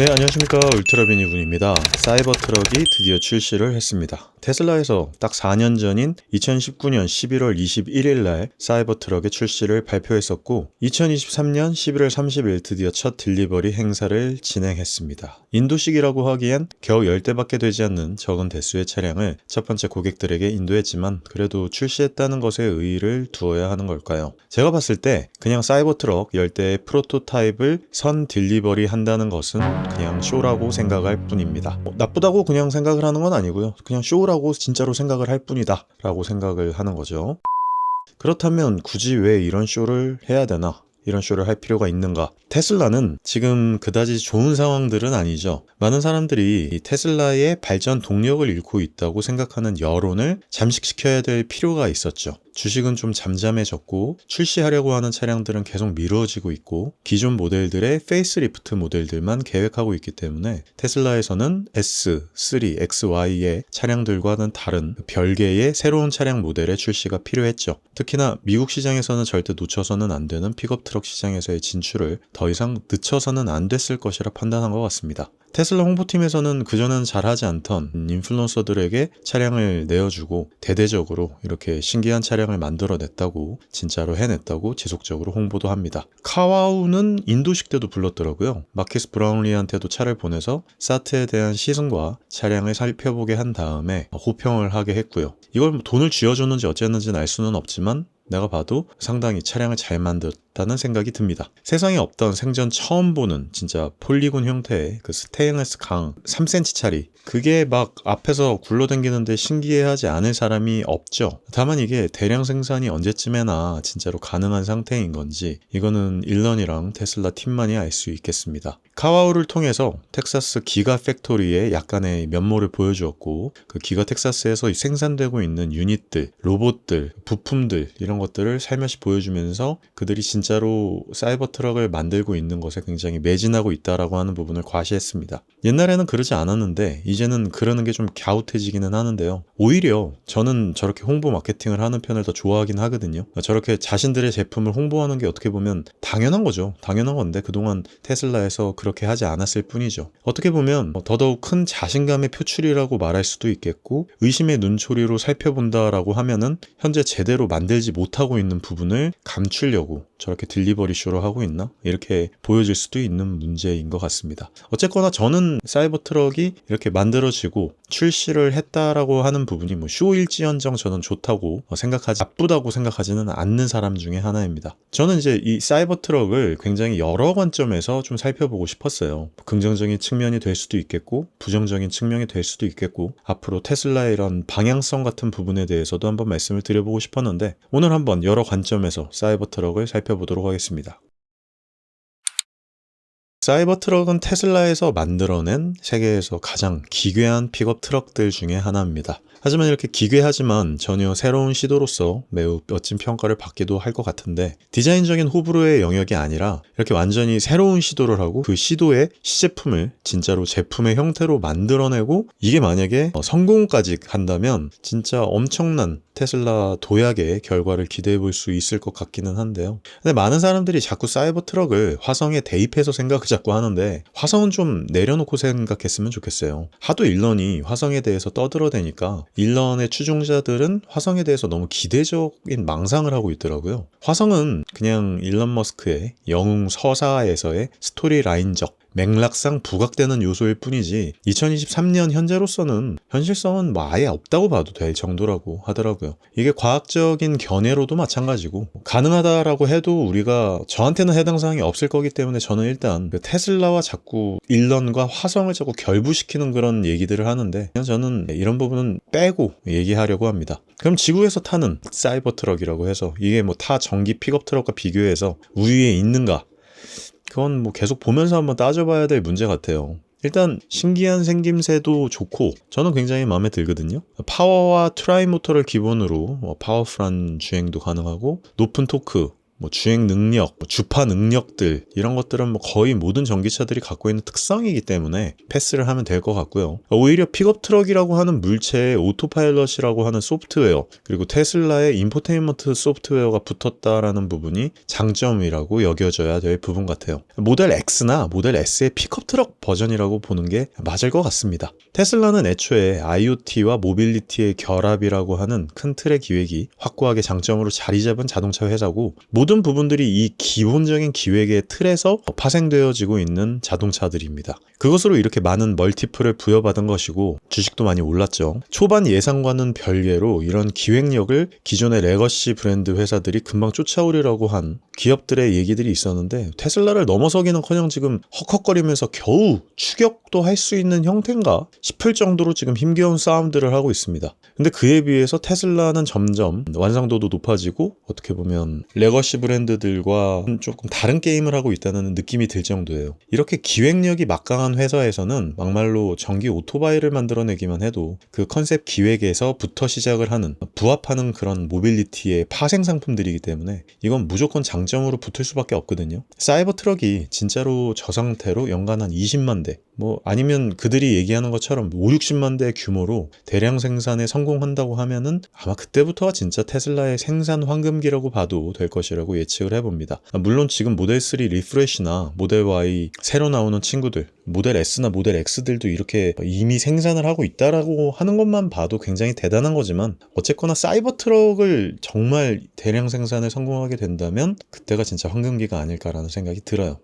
네, 안녕하십니까. 울트라비니 군입니다. 사이버 트럭이 드디어 출시를 했습니다. 테슬라에서 딱 4년 전인 2019년 11월 21일 날 사이버 트럭의 출시를 발표했었고 2023년 11월 30일 드디어 첫 딜리버리 행사를 진행했습니다. 인도식이라고 하기엔 겨우 10대밖에 되지 않는 적은 대수의 차량을 첫 번째 고객들에게 인도했지만 그래도 출시했다는 것에 의의를 두어야 하는 걸까요? 제가 봤을 때 그냥 사이버 트럭 10대의 프로토타입을 선 딜리버리 한다는 것은 그냥 쇼라고 생각할 뿐입니다. 나쁘다고 그냥 생각을 하는 건 아니고요. 그냥 쇼라고 진짜로 생각을 할 뿐이다 라고 생각을 하는 거죠. 그렇다면 굳이 왜 이런 쇼를 해야 되나? 이런 쇼를 할 필요가 있는가? 테슬라는 지금 그다지 좋은 상황들은 아니죠. 많은 사람들이 이 테슬라의 발전 동력을 잃고 있다고 생각하는 여론을 잠식시켜야 될 필요가 있었죠. 주식은 좀 잠잠해졌고 출시하려고 하는 차량들은 계속 미뤄지고 있고 기존 모델들의 페이스리프트 모델들만 계획하고 있기 때문에 테슬라에서는 S, 3, XY의 차량들과는 다른 별개의 새로운 차량 모델의 출시가 필요했죠. 특히나 미국 시장에서는 절대 놓쳐서는 안 되는 픽업 트럭 시장에서의 진출을 더 이상 늦춰서는 안 됐을 것이라 판단한 것 같습니다. 테슬라 홍보팀에서는 그전엔 잘하지 않던 인플루언서들에게 차량을 내어주고 대대적으로 이렇게 신기한 차량을 만들어냈다고 진짜로 해냈다고 지속적으로 홍보도 합니다. 카와우는 인도식 때도 불렀더라고요. 마키스 브라운리한테도 차를 보내서 사트에 대한 시승과 차량을 살펴보게 한 다음에 호평을 하게 했고요. 이걸 돈을 쥐어줬는지 어쨌는지는 알 수는 없지만 내가 봐도 상당히 차량을 잘 만들었다는 생각이 듭니다. 세상에 없던 생전 처음 보는 진짜 폴리곤 형태의 그 스테인리스 강 3cm짜리 그게 막 앞에서 굴러다니는데 신기해하지 않을 사람이 없죠. 다만 이게 대량 생산이 언제쯤에나 진짜로 가능한 상태인 건지 이거는 일런이랑 테슬라 팀만이 알 수 있겠습니다. 카와우를 통해서 텍사스 기가 팩토리의 약간의 면모를 보여주었고 그 기가 텍사스에서 생산되고 있는 유닛들, 로봇들, 부품들 이런 것들을 살며시 보여주면서 그들이 진짜로 사이버 트럭을 만들고 있는 것에 굉장히 매진하고 있다라고 하는 부분을 과시했습니다. 옛날에는 그러지 않았는데 이제는 그러는 게 좀 갸웃해지기는 하는데요. 오히려 저는 저렇게 홍보 마케팅을 하는 편을 더 좋아하긴 하거든요. 저렇게 자신들의 제품을 홍보하는 게 어떻게 보면 당연한 거죠. 당연한 건데 그동안 테슬라에서 그렇게 하지 않았을 뿐이죠. 어떻게 보면 더더욱 큰 자신감의 표출이라고 말할 수도 있겠고 의심의 눈초리로 살펴본다라고 하면은 현재 제대로 만들지 못하고 있는 부분을 감추려고 저렇게 딜리버리 쇼를 하고 있나? 이렇게 보여질 수도 있는 문제인 것 같습니다. 어쨌거나 저는 사이버 트럭이 이렇게 만들어지고 출시를 했다라고 하는 부분이 뭐 쇼일지언정 저는 좋다고 나쁘다고 생각하지는 않는 사람 중에 하나입니다. 저는 이제 이 사이버 트럭을 굉장히 여러 관점에서 좀 살펴보고 싶었어요. 긍정적인 측면이 될 수도 있겠고 부정적인 측면이 될 수도 있겠고 앞으로 테슬라의 이런 방향성 같은 부분에 대해서도 한번 말씀을 드려보고 싶었는데 오늘 한번 여러 관점에서 사이버 트럭을 살펴보도록 하겠습니다. 사이버 트럭은 테슬라에서 만들어낸 세계에서 가장 기괴한 픽업 트럭들 중에 하나입니다. 하지만 이렇게 기괴하지만 전혀 새로운 시도로서 매우 멋진 평가를 받기도 할 것 같은데 디자인적인 호불호의 영역이 아니라 이렇게 완전히 새로운 시도를 하고 그 시도의 시제품을 진짜로 제품의 형태로 만들어내고 이게 만약에 성공까지 한다면 진짜 엄청난 테슬라 도약의 결과를 기대해 볼 수 있을 것 같기는 한데요. 근데 많은 사람들이 자꾸 사이버 트럭을 화성에 대입해서 생각을 자꾸 하는데 화성은 좀 내려놓고 생각했으면 좋겠어요. 하도 일런이 화성에 대해서 떠들어대니까 일런의 추종자들은 화성에 대해서 너무 기대적인 망상을 하고 있더라고요. 화성은 그냥 일런 머스크의 영웅 서사에서의 스토리라인적 맥락상 부각되는 요소일 뿐이지 2023년 현재로서는 현실성은 뭐 아예 없다고 봐도 될 정도라고 하더라고요. 이게 과학적인 견해로도 마찬가지고 가능하다라고 해도 우리가 저한테는 해당 사항이 없을 거기 때문에 저는 일단 그 테슬라와 자꾸 일런과 화성을 자꾸 결부시키는 그런 얘기들을 하는데 그냥 저는 이런 부분은 빼고 얘기하려고 합니다. 그럼 지구에서 타는 사이버 트럭이라고 해서 이게 뭐 타 전기 픽업 트럭과 비교해서 우위에 있는가? 그건 뭐 계속 보면서 한번 따져봐야 될 문제 같아요. 일단 신기한 생김새도 좋고 저는 굉장히 마음에 들거든요. 파워와 트라이 모터를 기본으로 파워풀한 주행도 가능하고 높은 토크, 뭐 주행 능력, 뭐 주파 능력들 이런 것들은 뭐 거의 모든 전기차들이 갖고 있는 특성이기 때문에 패스를 하면 될 것 같고요. 오히려 픽업 트럭이라고 하는 물체에 오토파일럿이라고 하는 소프트웨어 그리고 테슬라의 인포테인먼트 소프트웨어가 붙었다라는 부분이 장점이라고 여겨져야 될 부분 같아요. 모델 X나 모델 S의 픽업 트럭 버전이라고 보는 게 맞을 것 같습니다. 테슬라는 애초에 IoT와 모빌리티의 결합이라고 하는 큰 틀의 기획이 확고하게 장점으로 자리 잡은 자동차 회사고 모든 부분들이 이 기본적인 기획의 틀에서 파생되어지고 있는 자동차들입니다. 그것으로 이렇게 많은 멀티플을 부여받은 것이고 주식도 많이 올랐죠. 초반 예상과는 별개로 이런 기획력을 기존의 레거시 브랜드 회사들이 금방 쫓아오리라고 한 기업들의 얘기들이 있었는데 테슬라를 넘어서기는커녕 지금 헉헉거리면서 겨우 추격도 할 수 있는 형태인가 싶을 정도로 지금 힘겨운 싸움들을 하고 있습니다. 근데 그에 비해서 테슬라는 점점 완성도도 높아지고 어떻게 보면 레거시 브랜드들과 조금 다른 게임을 하고 있다는 느낌이 들 정도예요. 이렇게 기획력이 막강한 회사에서는 막말로 전기 오토바이를 만들어내기만 해도 그 컨셉 기획에서부터 시작을 하는 부합하는 그런 모빌리티의 파생 상품들이기 때문에 이건 무조건 장점으로 붙을 수밖에 없거든요. 사이버 트럭이 진짜로 저 상태로 연간 한 20만 대 뭐 아니면 그들이 얘기하는 것처럼 5, 60만 대 규모로 대량 생산에 성공한다고 하면은 아마 그때부터가 진짜 테슬라의 생산 황금기라고 봐도 될 것이라고 예측을 해봅니다. 물론 지금 모델 3 리프레시나 모델 Y 새로 나오는 친구들 모델 S나 모델 X들도 이렇게 이미 생산을 하고 있다라고 하는 것만 봐도 굉장히 대단한 거지만 어쨌거나 사이버 트럭을 정말 대량 생산에 성공하게 된다면 그때가 진짜 황금기가 아닐까라는 생각이 들어요.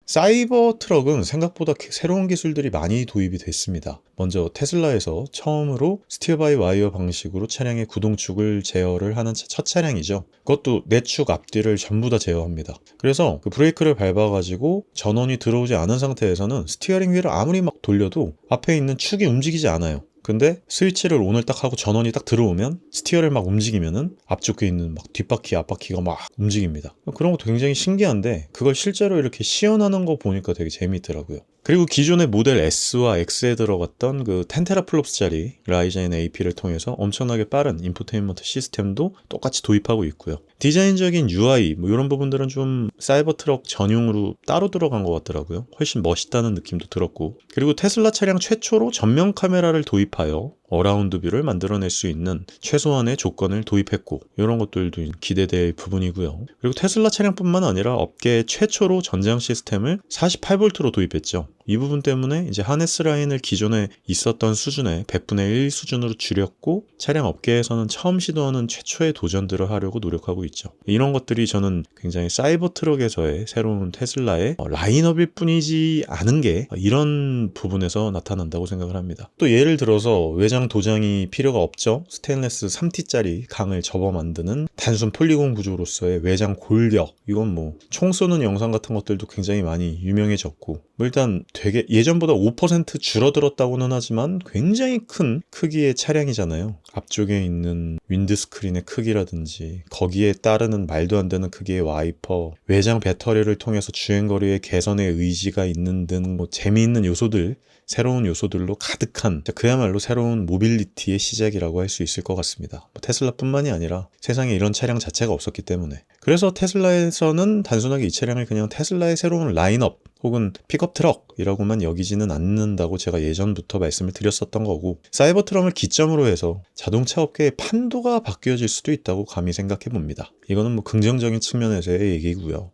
사이버 트럭은 생각보다 새로운 기술들이 많이 도입이 됐습니다. 먼저 테슬라에서 처음으로 스티어 바이 와이어 방식으로 차량의 구동축을 제어를 하는 첫 차량이죠. 그것도 내축 앞뒤를 전부 다 제어합니다. 그래서 그 브레이크를 밟아가지고 전원이 들어오지 않은 상태에서는 스티어링 휠을 아무리 막 돌려도 앞에 있는 축이 움직이지 않아요. 근데 스위치를 온을 딱 하고 전원이 딱 들어오면 스티어를 막 움직이면은 앞쪽에 있는 막 뒷바퀴 앞바퀴가 막 움직입니다. 그런 것도 굉장히 신기한데 그걸 실제로 이렇게 시연하는 거 보니까 되게 재미있더라고요. 그리고 기존의 모델 S와 X에 들어갔던 그 10테라플롭스짜리 라이젠 AP를 통해서 엄청나게 빠른 인포테인먼트 시스템도 똑같이 도입하고 있고요. 디자인적인 UI 뭐 이런 부분들은 좀 사이버 트럭 전용으로 따로 들어간 것 같더라고요. 훨씬 멋있다는 느낌도 들었고 그리고 테슬라 차량 최초로 전면 카메라를 도입하여 어라운드 뷰를 만들어낼 수 있는 최소한의 조건을 도입했고 이런 것들도 기대될 부분이고요. 그리고 테슬라 차량뿐만 아니라 업계 최초로 전장 시스템을 48V로 도입했죠. 이 부분 때문에 이제 하네스 라인을 기존에 있었던 수준의 100분의 1 수준으로 줄였고 차량 업계에서는 처음 시도하는 최초의 도전들을 하려고 노력하고 있죠. 이런 것들이 저는 굉장히 사이버 트럭에서의 새로운 테슬라의 라인업일 뿐이지 않은 게 이런 부분에서 나타난다고 생각을 합니다. 또 예를 들어서 외장 도장이 필요가 없죠. 스테인레스 3T짜리 강을 접어 만드는 단순 폴리곤 구조로서의 외장 골격 이건 뭐 총 쏘는 영상 같은 것들도 굉장히 많이 유명해졌고 뭐 일단 되게 예전보다 5% 줄어들었다고는 하지만 굉장히 큰 크기의 차량이잖아요. 앞쪽에 있는 윈드스크린의 크기라든지 거기에 따르는 말도 안 되는 크기의 와이퍼, 외장 배터리를 통해서 주행거리의 개선의 의지가 있는 등 뭐 재미있는 요소들 새로운 요소들로 가득한 그야말로 새로운 모빌리티의 시작이라고 할 수 있을 것 같습니다. 테슬라뿐만이 아니라 세상에 이런 차량 자체가 없었기 때문에 그래서 테슬라에서는 단순하게 이 차량을 그냥 테슬라의 새로운 라인업 혹은 픽업 트럭이라고만 여기지는 않는다고 제가 예전부터 말씀을 드렸었던 거고 사이버 트럭을 기점으로 해서 자동차 업계의 판도가 바뀌어질 수도 있다고 감히 생각해 봅니다. 이거는 뭐 긍정적인 측면에서의 얘기고요.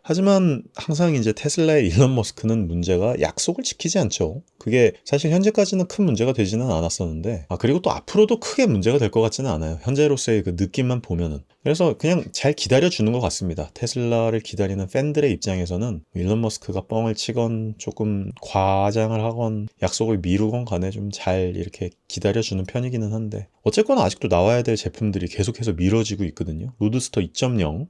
하지만 항상 이제 테슬라의 일론 머스크는 문제가 약속을 지키지 않죠. 그게 사실 현재까지는 큰 문제가 되지는 않았었는데 그리고 또 앞으로도 크게 문제가 될 것 같지는 않아요. 현재로서의 그 느낌만 보면은. 그래서 그냥 잘 기다려주는 것 같습니다. 테슬라를 기다리는 팬들의 입장에서는 일론 머스크가 뻥을 치건 조금 과장을 하건 약속을 미루건 간에 좀 잘 이렇게 기다려주는 편이기는 한데 어쨌거나 아직도 나와야 될 제품들이 계속해서 미뤄지고 있거든요. 로드스터 2.0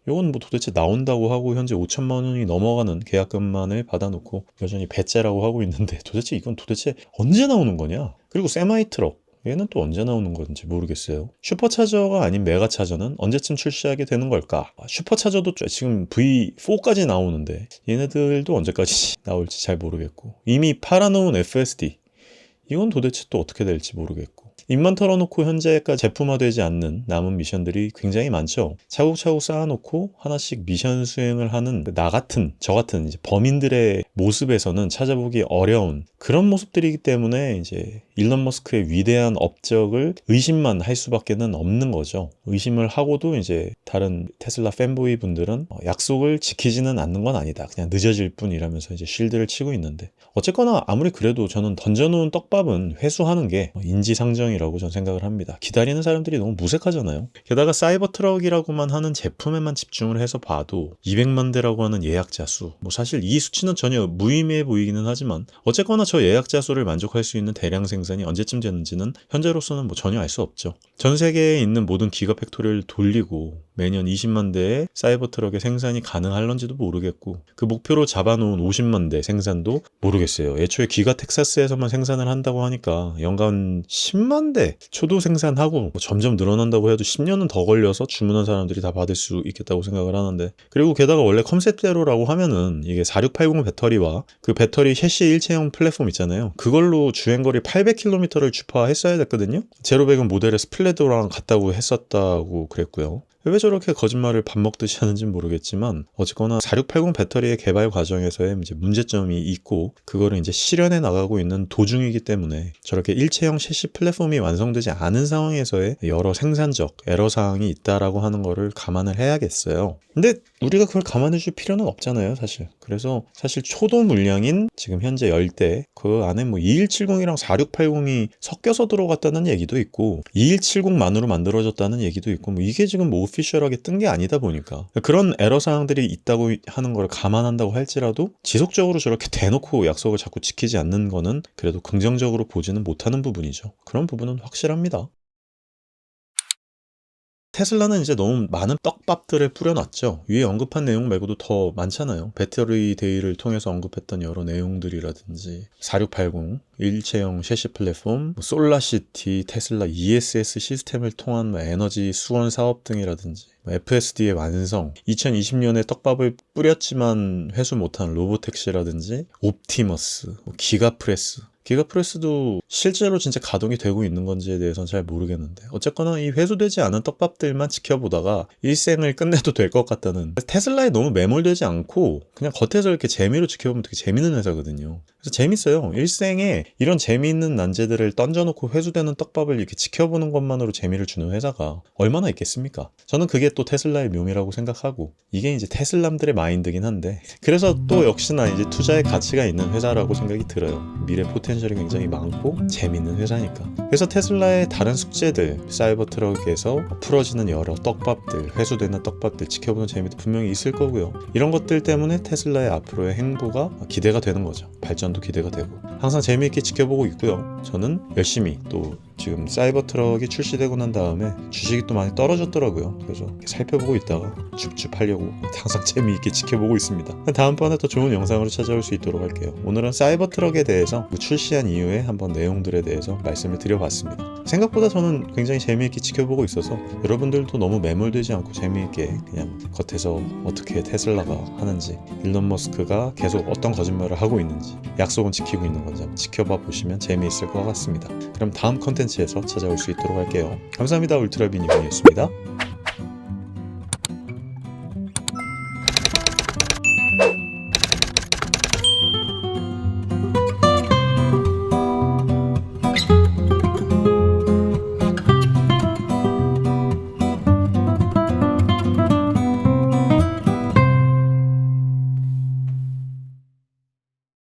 이건 뭐 도대체 나온다고 하고 현재 5천만 원이 넘어가는 계약금만을 받아놓고 여전히 배째라고 하고 있는데 도대체 이건 도대체 언제 나오는 거냐? 그리고 세마이 트럭 얘는 또 언제 나오는 건지 모르겠어요. 슈퍼차저가 아닌 메가차저는 언제쯤 출시하게 되는 걸까? 슈퍼차저도 지금 V4까지 나오는데 얘네들도 언제까지 나올지 잘 모르겠고 이미 팔아놓은 FSD 이건 도대체 또 어떻게 될지 모르겠고 입만 털어놓고 현재까지 제품화되지 않는 남은 미션들이 굉장히 많죠. 차곡차곡 쌓아놓고 하나씩 미션 수행을 하는 저 같은 이제 범인들의 모습에서는 찾아보기 어려운 그런 모습들이기 때문에 이제 일론 머스크의 위대한 업적을 의심만 할 수밖에는 없는 거죠. 의심을 하고도 이제 다른 테슬라 팬보이 분들은 약속을 지키지는 않는 건 아니다. 그냥 늦어질 뿐이라면서 이제 쉴드를 치고 있는데, 어쨌거나 아무리 그래도 저는 던져놓은 떡밥은 회수하는 게 인지상정이라고 저는 생각을 합니다. 기다리는 사람들이 너무 무색하잖아요. 게다가 사이버 트럭이라고만 하는 제품에만 집중을 해서 봐도 200만 대라고 하는 예약자 수, 사실 이 수치는 전혀 무의미해 보이기는 하지만 어쨌거나 저 예약자 수를 만족할 수 있는 대량 생산이 언제쯤 되는지는 현재로서는 전혀 알 수 없죠. 전 세계에 있는 모든 기가 팩토리를 돌리고 매년 20만 대의 사이버 트럭의 생산이 가능할런지도 모르겠고, 그 목표로 잡아놓은 50만 대 생산도 모르겠어요. 애초에 기가 텍사스에서만 생산을 한다고 하니까 연간 10만 대 초도 생산하고 점점 늘어난다고 해도 10년은 더 걸려서 주문한 사람들이 다 받을 수 있겠다고 생각을 하는데, 그리고 게다가 원래 컨셉대로라고 하면은 이게 4680 배터리와 그 배터리 셰시 일체형 플랫폼 있잖아요. 그걸로 주행거리 800km를 주파했어야 됐거든요. 제로백은 모델의 스플레더랑 같다고 했었다고 그랬고요. 왜 저렇게 거짓말을 밥 먹듯이 하는지는 모르겠지만 어쨌거나 4680 배터리의 개발 과정에서의 이제 문제점이 있고 그거를 이제 실현해 나가고 있는 도중이기 때문에 저렇게 일체형 셰시 플랫폼이 완성되지 않은 상황에서의 여러 생산적 애로사항이 있다라고 하는 거를 감안을 해야겠어요. 근데 우리가 그걸 감안해 줄 필요는 없잖아요, 사실. 그래서 사실 초도 물량인 지금 현재 10대 그 안에 2170이랑 4680이 섞여서 들어갔다는 얘기도 있고 2170만으로 만들어졌다는 얘기도 있고 이게 지금 오피셜하게 뜬 게 아니다 보니까 그런 애로사항들이 있다고 하는 걸 감안한다고 할지라도 지속적으로 저렇게 대놓고 약속을 자꾸 지키지 않는 거는 그래도 긍정적으로 보지는 못하는 부분이죠. 그런 부분은 확실합니다. 테슬라는 이제 너무 많은 떡밥들을 뿌려놨죠. 위에 언급한 내용 말고도 더 많잖아요. 배터리 데이를 통해서 언급했던 여러 내용들이라든지 4680, 일체형 셰시 플랫폼, 솔라시티, 테슬라 ESS 시스템을 통한 에너지 수원 사업 등이라든지 FSD의 완성, 2020년에 떡밥을 뿌렸지만 회수 못한 로보택시라든지 옵티머스, 기가프레스도 실제로 진짜 가동이 되고 있는 건지에 대해서는 잘 모르겠는데 어쨌거나 이 회수되지 않은 떡밥들만 지켜보다가 일생을 끝내도 될 것 같다는, 테슬라에 너무 매몰되지 않고 그냥 겉에서 이렇게 재미로 지켜보면 되게 재밌는 회사거든요. 그래서 재밌어요. 일생에 이런 재미있는 난제들을 던져놓고 회수되는 떡밥을 이렇게 지켜보는 것만으로 재미를 주는 회사가 얼마나 있겠습니까? 저는 그게 또 테슬라의 묘미라고 생각하고 이게 이제 테슬람들의 마인드긴 한데, 그래서 또 역시나 이제 투자의 가치가 있는 회사라고 생각이 들어요. 미래 포텐셜이 굉장히 많고 재밌는 회사니까. 그래서 테슬라의 다른 숙제들, 사이버 트럭에서 풀어지는 여러 떡밥들, 회수되는 떡밥들 지켜보는 재미도 분명히 있을 거고요. 이런 것들 때문에 테슬라의 앞으로의 행보가 기대가 되는 거죠. 발전도 기대가 되고 항상 재미있게 지켜보고 있고요. 저는 열심히 또 지금 사이버 트럭이 출시되고 난 다음에 주식이 또 많이 떨어졌더라고요. 그래서 살펴보고 있다가 줍줍 하려고 항상 재미있게 지켜보고 있습니다. 다음번에 더 좋은 영상으로 찾아올 수 있도록 할게요. 오늘은 사이버 트럭에 대해서 출시한 이후에 한번 내용들에 대해서 말씀을 드려봤습니다. 생각보다 저는 굉장히 재미있게 지켜보고 있어서 여러분들도 너무 매몰되지 않고 재미있게 그냥 겉에서 어떻게 테슬라가 하는지, 일론 머스크가 계속 어떤 거짓말을 하고 있는지, 약속은 지키고 있는 건지 한번 지켜봐 보시면 재미있을 것 같습니다. 그럼 다음 컨텐츠에서 찾아올 수 있도록 할게요. 감사합니다. 울트라비니군이었습니다.